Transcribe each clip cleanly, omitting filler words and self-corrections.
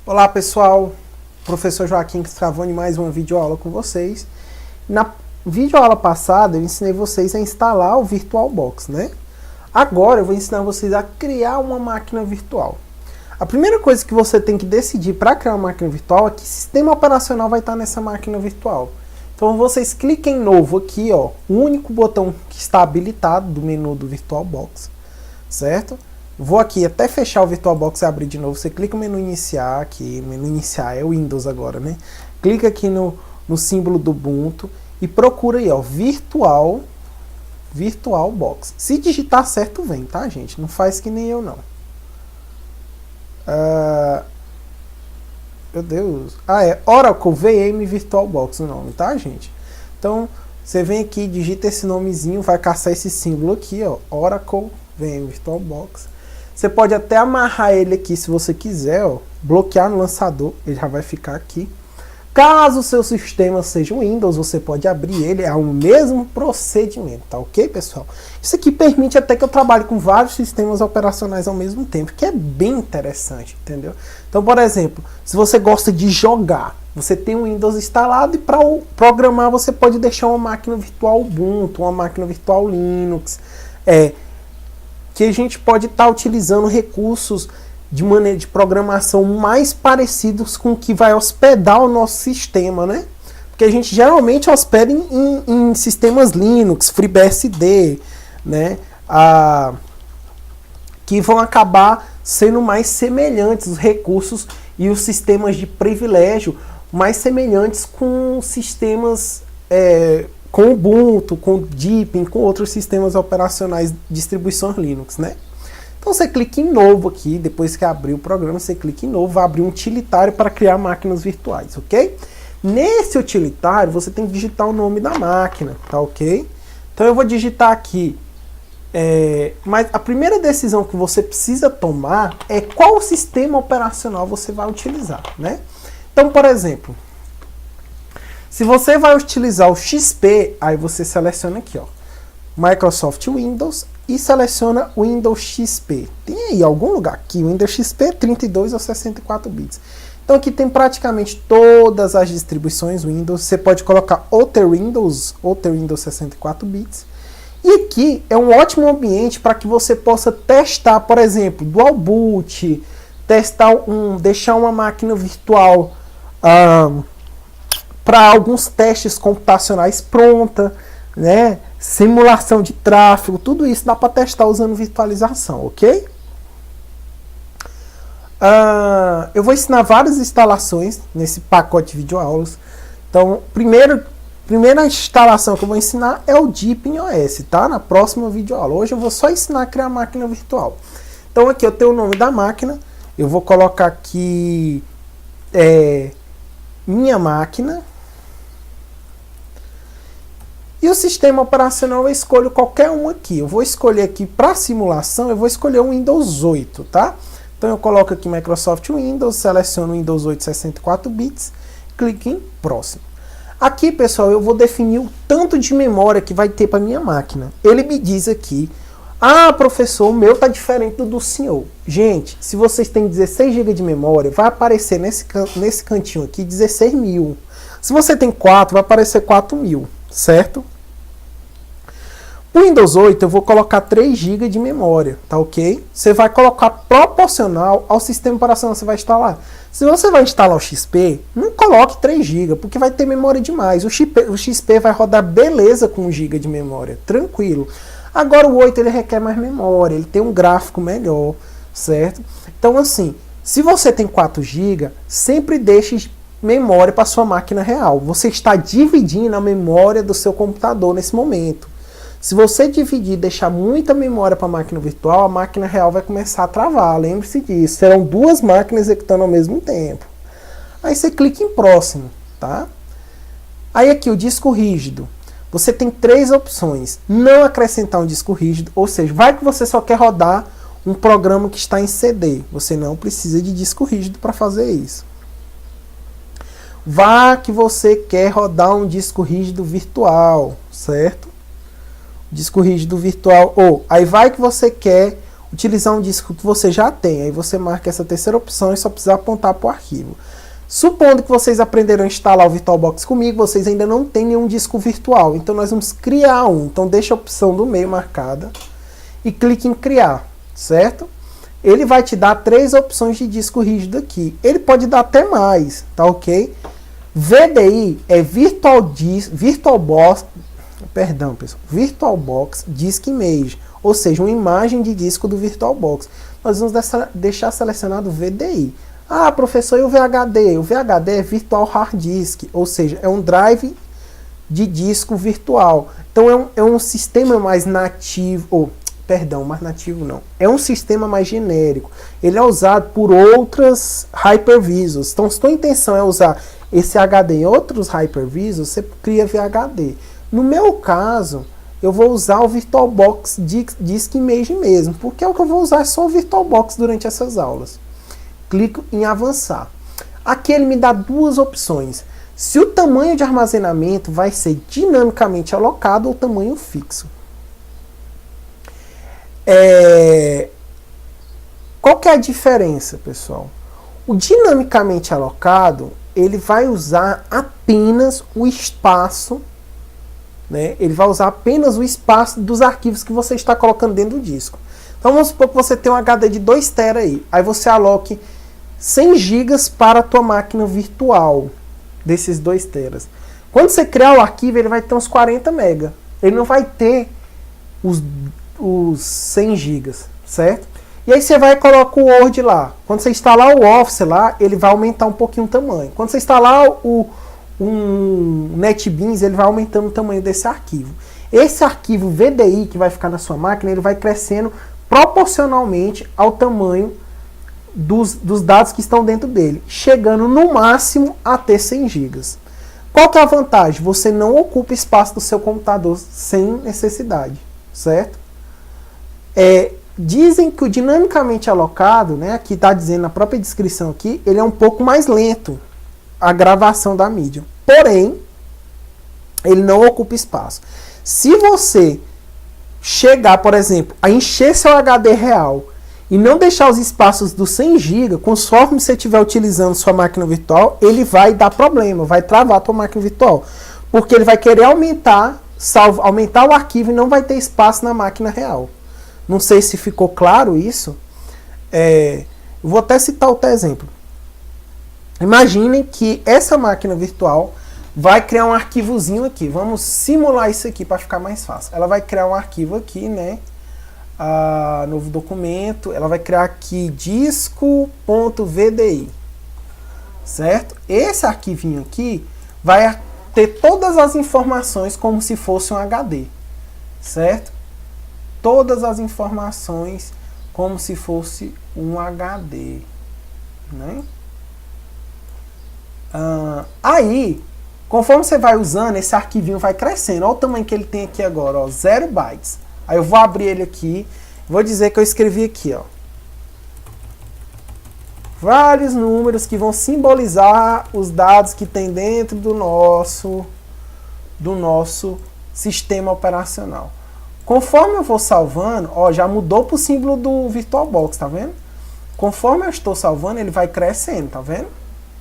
Olá pessoal, professor Joaquim Stravoni, mais uma videoaula com vocês. Na videoaula passada eu ensinei vocês a instalar o VirtualBox, né? Agora eu vou ensinar vocês a criar uma máquina virtual. A primeira coisa que você tem que decidir para criar uma máquina virtual é que sistema operacional vai estar nessa máquina virtual. Então vocês cliquem em novo aqui, ó, o único botão que está habilitado do menu do VirtualBox, certo? Vou aqui até fechar o VirtualBox e abrir de novo. Você clica no menu iniciar aqui. Menu iniciar é o Windows agora, né? Clica aqui no símbolo do Ubuntu e procura aí, ó, VirtualBox. Se digitar certo, vem, tá, gente? Não faz que nem eu, não. Meu Deus. É Oracle VM VirtualBox o nome, tá, gente? Então, você vem aqui, digita esse nomezinho, vai caçar esse símbolo aqui, ó, Oracle VM VirtualBox. Você pode até amarrar ele aqui se você quiser, ó, bloquear no lançador, ele já vai ficar aqui. Caso o seu sistema seja um Windows, você pode abrir ele, é o mesmo procedimento, tá ok, pessoal? Isso aqui permite até que eu trabalhe com vários sistemas operacionais ao mesmo tempo, que é bem interessante, entendeu? Então, por exemplo, se você gosta de jogar, você tem um Windows instalado e para programar você pode deixar uma máquina virtual Ubuntu, uma máquina virtual Linux, que a gente pode estar utilizando recursos de maneira de programação mais parecidos com o que vai hospedar o nosso sistema, né? Porque a gente geralmente hospeda em sistemas Linux, FreeBSD, né? Que vão acabar sendo mais semelhantes os recursos e os sistemas de privilégio mais semelhantes com sistemas com Ubuntu, com Deepin, com outros sistemas operacionais de distribuição Linux, né? Então você clica em novo aqui, depois que abrir o programa, você clica em novo, vai abrir um utilitário para criar máquinas virtuais, ok? Nesse utilitário, você tem que digitar o nome da máquina, tá ok? Então eu vou digitar aqui, mas a primeira decisão que você precisa tomar é qual sistema operacional você vai utilizar, né? Então, por exemplo, se você vai utilizar o XP, aí você seleciona aqui, ó, Microsoft Windows e seleciona Windows XP. Tem aí algum lugar aqui, Windows XP 32 ou 64 bits. Então aqui tem praticamente todas as distribuições Windows. Você pode colocar Outer Windows 64 bits. E aqui é um ótimo ambiente para que você possa testar, por exemplo, Dual Boot, deixar uma máquina virtual para alguns testes computacionais pronta, né? Simulação de tráfego, tudo isso dá para testar usando virtualização, ok? Eu vou ensinar várias instalações nesse pacote de videoaulas. Então, primeira instalação que eu vou ensinar é o Deepin OS, tá? Na próxima videoaula. Hoje eu vou só ensinar a criar máquina virtual. Então aqui eu tenho o nome da máquina, eu vou colocar aqui minha máquina. E o sistema operacional eu escolho qualquer um aqui. Eu vou escolher aqui para simulação, eu vou escolher o Windows 8, tá? Então eu coloco aqui Microsoft Windows, seleciono o Windows 8 64 bits, clique em próximo. Aqui, pessoal, eu vou definir o tanto de memória que vai ter para minha máquina. Ele me diz aqui, professor, o meu tá diferente do senhor. Gente, se vocês têm 16 GB de memória, vai aparecer nesse cantinho aqui 16.000. Se você tem 4, vai aparecer 4.000. Certo? O Windows 8 eu vou colocar 3 GB de memória, tá ok? Você vai colocar proporcional ao sistema operacional que você vai instalar. Se você vai instalar o XP, não coloque 3 GB, porque vai ter memória demais. O XP vai rodar beleza com 1 GB de memória, tranquilo. Agora o 8 ele requer mais memória, ele tem um gráfico melhor, certo? Então assim, se você tem 4 GB, sempre deixe memória para sua máquina real. Você está dividindo a memória do seu computador nesse momento. Se você dividir e deixar muita memória para a máquina virtual, a máquina real vai começar a travar. Lembre-se disso. Serão duas máquinas executando ao mesmo tempo. Aí você clica em próximo, tá? Aí aqui o disco rígido. Você tem 3 opções. Não acrescentar um disco rígido, ou seja, vai que você só quer rodar um programa que está em CD. Você não precisa de disco rígido para fazer isso. Vá que você quer rodar um disco rígido virtual, certo? Disco rígido virtual, aí vai que você quer utilizar um disco que você já tem. Aí você marca essa terceira opção e só precisa apontar para o arquivo. Supondo que vocês aprenderam a instalar o VirtualBox comigo, vocês ainda não têm nenhum disco virtual. Então nós vamos criar um. Então deixa a opção do meio marcada e clique em criar, certo? Ele vai te dar 3 opções de disco rígido aqui. Ele pode dar até mais, tá ok? VDI é VirtualBox Disk Image, ou seja, uma imagem de disco do VirtualBox. Nós vamos deixar selecionado VDI. Ah, professor, e o VHD? O VHD é Virtual Hard Disk, ou seja, é um drive de disco virtual. Então é um sistema mais nativo, mais nativo não. É um sistema mais genérico. Ele é usado por outras hypervisors. Então, se a tua intenção é usar esse HD em outros hypervisors, você cria VHD. No meu caso, eu vou usar o VirtualBox Disk Image mesmo, porque é o que eu vou usar, é só o VirtualBox durante essas aulas. Clico em avançar. Aqui ele me dá 2 opções. Se o tamanho de armazenamento vai ser dinamicamente alocado ou tamanho fixo. Qual que é a diferença, pessoal? O dinamicamente alocado, ele vai usar apenas o espaço, né? Ele vai usar apenas o espaço dos arquivos que você está colocando dentro do disco. Então vamos supor que você tem um HD de 2 TB aí. Aí você aloque 100 GB para a tua máquina virtual desses 2 TB. Quando você criar o arquivo, ele vai ter uns 40 MB. Ele não vai ter os 100 GB, certo? E aí você vai e coloca o Word lá. Quando você instalar o Office lá, ele vai aumentar um pouquinho o tamanho. Quando você instalar um NetBeans, ele vai aumentando o tamanho desse arquivo. Esse arquivo VDI que vai ficar na sua máquina, ele vai crescendo proporcionalmente ao tamanho dos dados que estão dentro dele, chegando no máximo a ter 100 GB. Qual que é a vantagem? Você não ocupa espaço do seu computador sem necessidade, certo? Dizem que o dinamicamente alocado, né, aqui está dizendo na própria descrição aqui, ele é um pouco mais lento, a gravação da mídia. Porém, ele não ocupa espaço. Se você chegar, por exemplo, a encher seu HD real e não deixar os espaços dos 100 GB, conforme você estiver utilizando sua máquina virtual, ele vai dar problema, vai travar a tua máquina virtual. Porque ele vai querer aumentar o arquivo e não vai ter espaço na máquina real. Não sei se ficou claro isso. Vou até citar outro exemplo. Imaginem que essa máquina virtual vai criar um arquivozinho aqui. Vamos simular isso aqui para ficar mais fácil. Ela vai criar um arquivo aqui, né? Novo documento. Ela vai criar aqui disco.vdi. Certo? Esse arquivinho aqui vai ter todas as informações como se fosse um HD. Certo? Todas as informações como se fosse um HD. Né? Aí, conforme você vai usando, esse arquivinho vai crescendo. Olha o tamanho que ele tem aqui agora, ó, 0 bytes. Aí eu vou abrir ele aqui, vou dizer que eu escrevi aqui, ó, vários números que vão simbolizar os dados que tem dentro do nosso sistema operacional. Conforme eu vou salvando, ó, já mudou para o símbolo do VirtualBox, tá vendo? Conforme eu estou salvando, ele vai crescendo, tá vendo?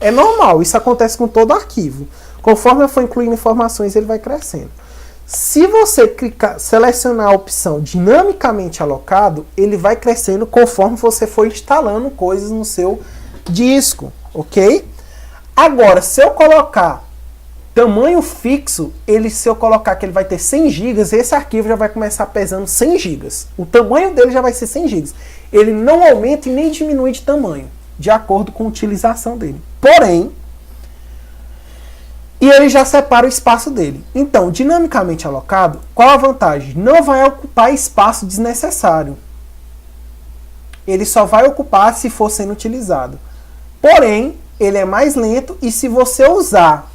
É normal, isso acontece com todo arquivo. Conforme eu for incluindo informações, ele vai crescendo. Se você selecionar a opção dinamicamente alocado, ele vai crescendo conforme você for instalando coisas no seu disco, ok? Agora, se eu colocar tamanho fixo, se eu colocar que ele vai ter 100 GB, esse arquivo já vai começar pesando 100 GB. O tamanho dele já vai ser 100 GB. Ele não aumenta e nem diminui de tamanho, de acordo com a utilização dele. Porém, e ele já separa o espaço dele. Então, dinamicamente alocado, qual a vantagem? Não vai ocupar espaço desnecessário. Ele só vai ocupar se for sendo utilizado. Porém, ele é mais lento e se você usar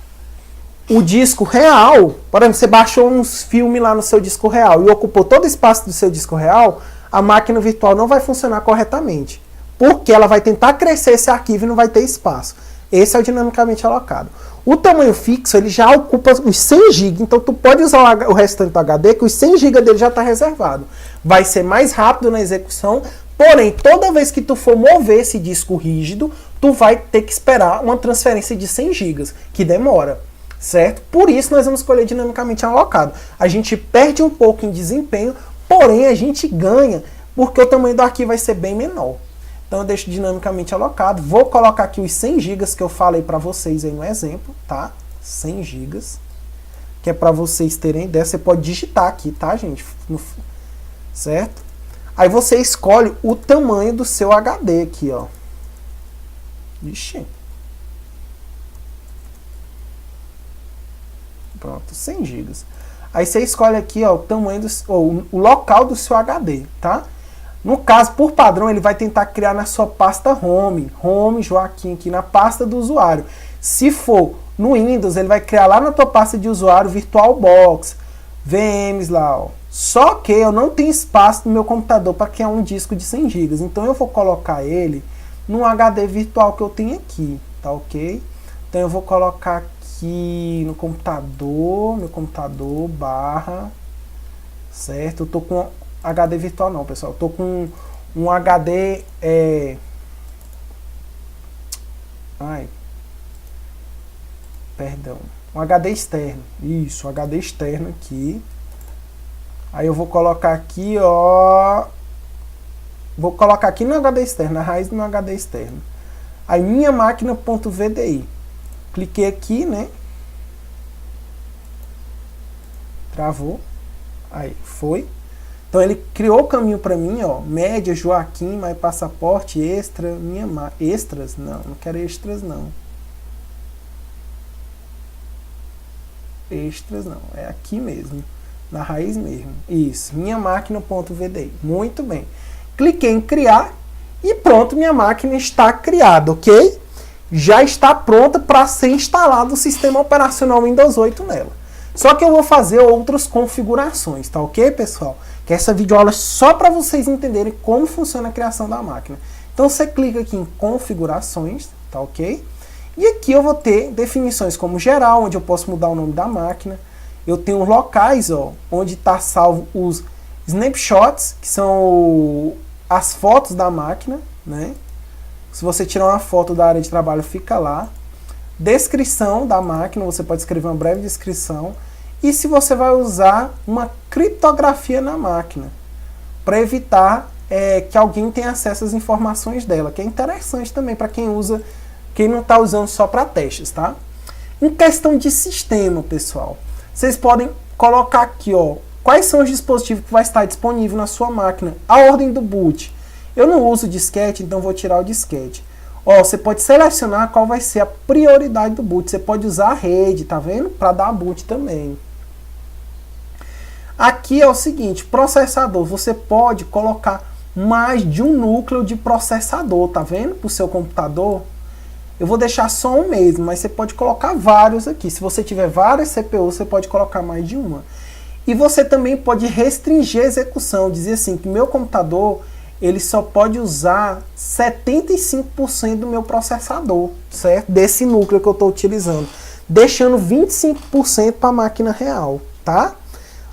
o disco real, por exemplo, você baixou uns filmes lá no seu disco real e ocupou todo o espaço do seu disco real, a máquina virtual não vai funcionar corretamente. Porque ela vai tentar crescer esse arquivo e não vai ter espaço. Esse é o dinamicamente alocado. O tamanho fixo, ele já ocupa os 100 GB, então tu pode usar o restante do HD, que os 100 GB dele já está reservado. Vai ser mais rápido na execução, Porém, toda vez que tu for mover esse disco rígido, tu vai ter que esperar uma transferência de 100 GB, que demora, certo? Por isso nós vamos escolher dinamicamente alocado. A gente perde um pouco em desempenho, porém a gente ganha, porque o tamanho do arquivo vai ser bem menor. Então eu deixo dinamicamente alocado. Vou colocar aqui os 100 GB que eu falei para vocês aí no exemplo, tá? 100 GB, que é para vocês terem ideia. Você pode digitar aqui, tá, gente? Certo? Aí você escolhe o tamanho do seu HD aqui, ó. Ixi. Pronto, 100 GB. Aí você escolhe aqui, ó, o tamanho o local do seu HD, tá? No caso, por padrão, ele vai tentar criar na sua pasta Home Joaquim, aqui na pasta do usuário. Se for no Windows, ele vai criar lá na tua pasta de usuário VirtualBox, VMs lá, ó. Só que eu não tenho espaço no meu computador para criar um disco de 100 GB. Então eu vou colocar ele no HD virtual que eu tenho aqui, tá ok? Então eu vou colocar aqui no computador, meu computador, barra, certo? Eu tô com HD virtual não, pessoal. Eu tô com um HD, um HD externo. Isso, um HD externo aqui. Aí eu vou colocar aqui, ó. Vou colocar aqui no HD externo, a raiz no HD externo. Aí minha máquina.vdi. Cliquei aqui, né? Travou. Aí, foi. Então ele criou o caminho para mim, ó. Média, Joaquim, mais passaporte, extra, extras? Não quero extras não. Extras não, é aqui mesmo. Na raiz mesmo. Isso, minha máquina.vdi. Muito bem. Cliquei em criar e pronto, minha máquina está criada, ok? Já está pronta para ser instalado o sistema operacional Windows 8 nela. Só que eu vou fazer outras configurações, tá ok, pessoal? Que essa videoaula é só para vocês entenderem como funciona a criação da máquina. Então você clica aqui em configurações, tá ok? E aqui eu vou ter definições como geral, onde eu posso mudar o nome da máquina. Eu tenho locais, ó, onde está salvo os snapshots, que são as fotos da máquina, né? Se você tirar uma foto da área de trabalho, fica lá. Descrição da máquina, você pode escrever uma breve descrição. E se você vai usar uma criptografia na máquina, para evitar que alguém tenha acesso às informações dela, que é interessante também para quem usa, quem não está usando só para testes, tá? Em questão de sistema, pessoal, vocês podem colocar aqui, ó, quais são os dispositivos que vai estar disponível na sua máquina, a ordem do boot. Eu não uso disquete, então vou tirar o disquete. Ó, você pode selecionar qual vai ser a prioridade do boot. Você pode usar a rede, tá vendo? Para dar boot também. Aqui é o seguinte, processador. Você pode colocar mais de um núcleo de processador, tá vendo? Para o seu computador. Eu vou deixar só um mesmo, mas você pode colocar vários aqui. Se você tiver várias CPUs, você pode colocar mais de uma. E você também pode restringir a execução. Dizer assim, que meu computador, ele só pode usar 75% do meu processador, certo? Desse núcleo que eu estou utilizando. Deixando 25% para a máquina real, tá?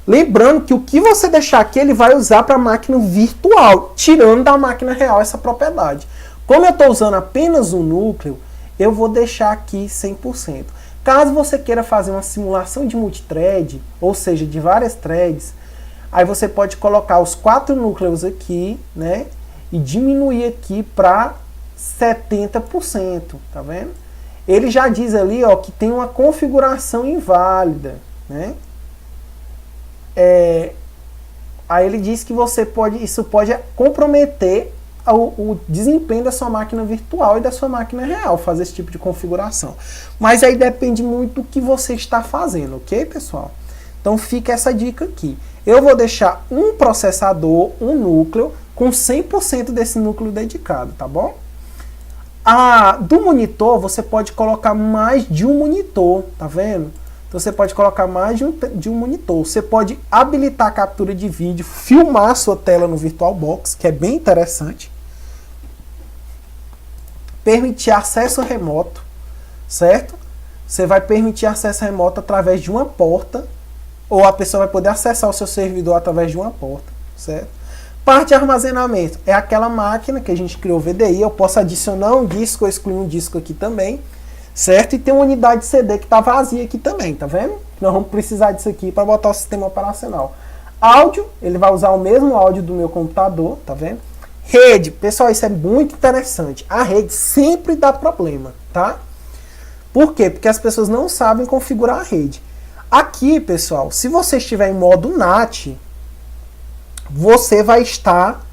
Lembrando que o que você deixar aqui, ele vai usar para a máquina virtual, tirando da máquina real essa propriedade. Como eu estou usando apenas um núcleo, eu vou deixar aqui 100%. Caso você queira fazer uma simulação de multithread, ou seja, de várias threads, aí você pode colocar os 4 núcleos aqui, né? E diminuir aqui para 70%, tá vendo? Ele já diz ali, ó, que tem uma configuração inválida, né? Aí ele diz que isso pode comprometer o desempenho da sua máquina virtual e da sua máquina real, fazer esse tipo de configuração. Mas aí depende muito do que você está fazendo, ok, pessoal? Então fica essa dica aqui. Eu vou deixar um processador, um núcleo, com 100% desse núcleo dedicado, tá bom? Do monitor, você pode colocar mais de um monitor, tá vendo? Então você pode colocar mais de um monitor. Você pode habilitar a captura de vídeo, filmar a sua tela no VirtualBox, que é bem interessante. Permitir acesso remoto, certo? Você vai permitir acesso remoto através de uma porta, ou a pessoa vai poder acessar o seu servidor através de uma porta, certo? Parte de armazenamento é aquela máquina que a gente criou VDI, eu posso adicionar um disco ou excluir um disco aqui também, certo? E tem uma unidade CD que está vazia aqui também, tá vendo? Nós vamos precisar disso aqui para botar o sistema operacional. Áudio, ele vai usar o mesmo áudio do meu computador, tá vendo? Rede, pessoal, isso é muito interessante. A rede sempre dá problema, tá? Por quê? Porque as pessoas não sabem configurar a rede. Aqui, pessoal, se você estiver em modo NAT, você vai estar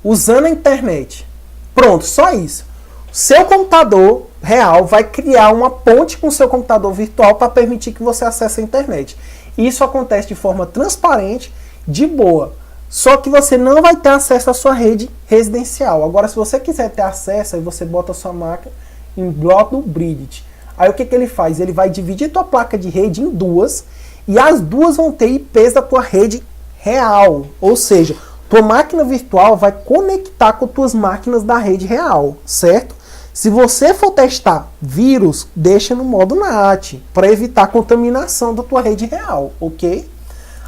usando a internet. Pronto, só isso. Seu computador real vai criar uma ponte com o seu computador virtual para permitir que você acesse a internet. Isso acontece de forma transparente, de boa. Só que você não vai ter acesso à sua rede residencial. Agora, se você quiser ter acesso, aí você bota a sua máquina em Blodo Bridge. Aí o que ele faz? Ele vai dividir a tua placa de rede em duas, e as duas vão ter IPs da tua rede real. Ou seja, tua máquina virtual vai conectar com tuas máquinas da rede real, certo? Se você for testar vírus, deixa no modo NAT, para evitar a contaminação da tua rede real, ok?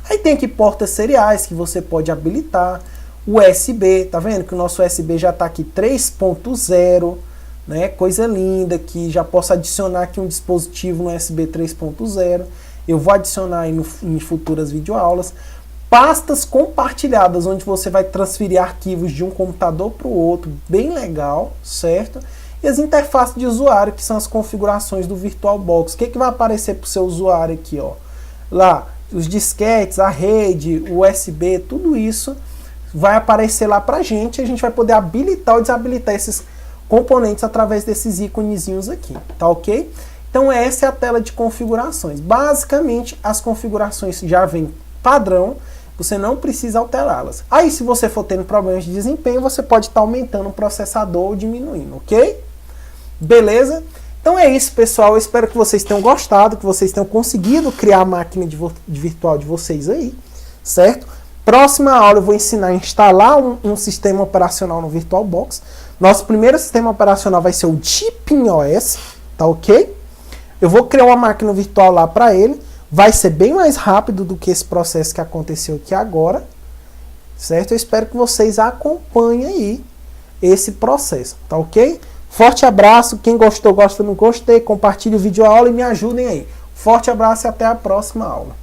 Aí tem aqui portas seriais que você pode habilitar, USB, tá vendo que o nosso USB já está aqui 3.0, né? Coisa linda, que já posso adicionar aqui um dispositivo no USB 3.0, eu vou adicionar aí em futuras videoaulas. Pastas compartilhadas, onde você vai transferir arquivos de um computador para o outro, bem legal, certo? E as interfaces de usuário, que são as configurações do VirtualBox. O que vai aparecer para o seu usuário aqui, ó? Lá, os disquetes, a rede, o USB, tudo isso vai aparecer lá para a gente vai poder habilitar ou desabilitar esses componentes através desses íconezinhos aqui, tá ok? Então essa é a tela de configurações. Basicamente, as configurações já vêm padrão, você não precisa alterá-las. Aí, se você for tendo problemas de desempenho, você pode estar aumentando o processador ou diminuindo, ok? Beleza? Então é isso, pessoal. Eu espero que vocês tenham gostado, que vocês tenham conseguido criar a máquina de virtual de vocês aí, certo? Próxima aula eu vou ensinar a instalar um sistema operacional no VirtualBox. Nosso primeiro sistema operacional vai ser o DeepinOS, tá ok? Eu vou criar uma máquina virtual lá para ele. Vai ser bem mais rápido do que esse processo que aconteceu aqui agora, certo? Eu espero que vocês acompanhem aí esse processo, tá ok? Forte abraço, quem gostou, gosta, não gostei, compartilhe o vídeo aula e me ajudem aí. Forte abraço e até a próxima aula.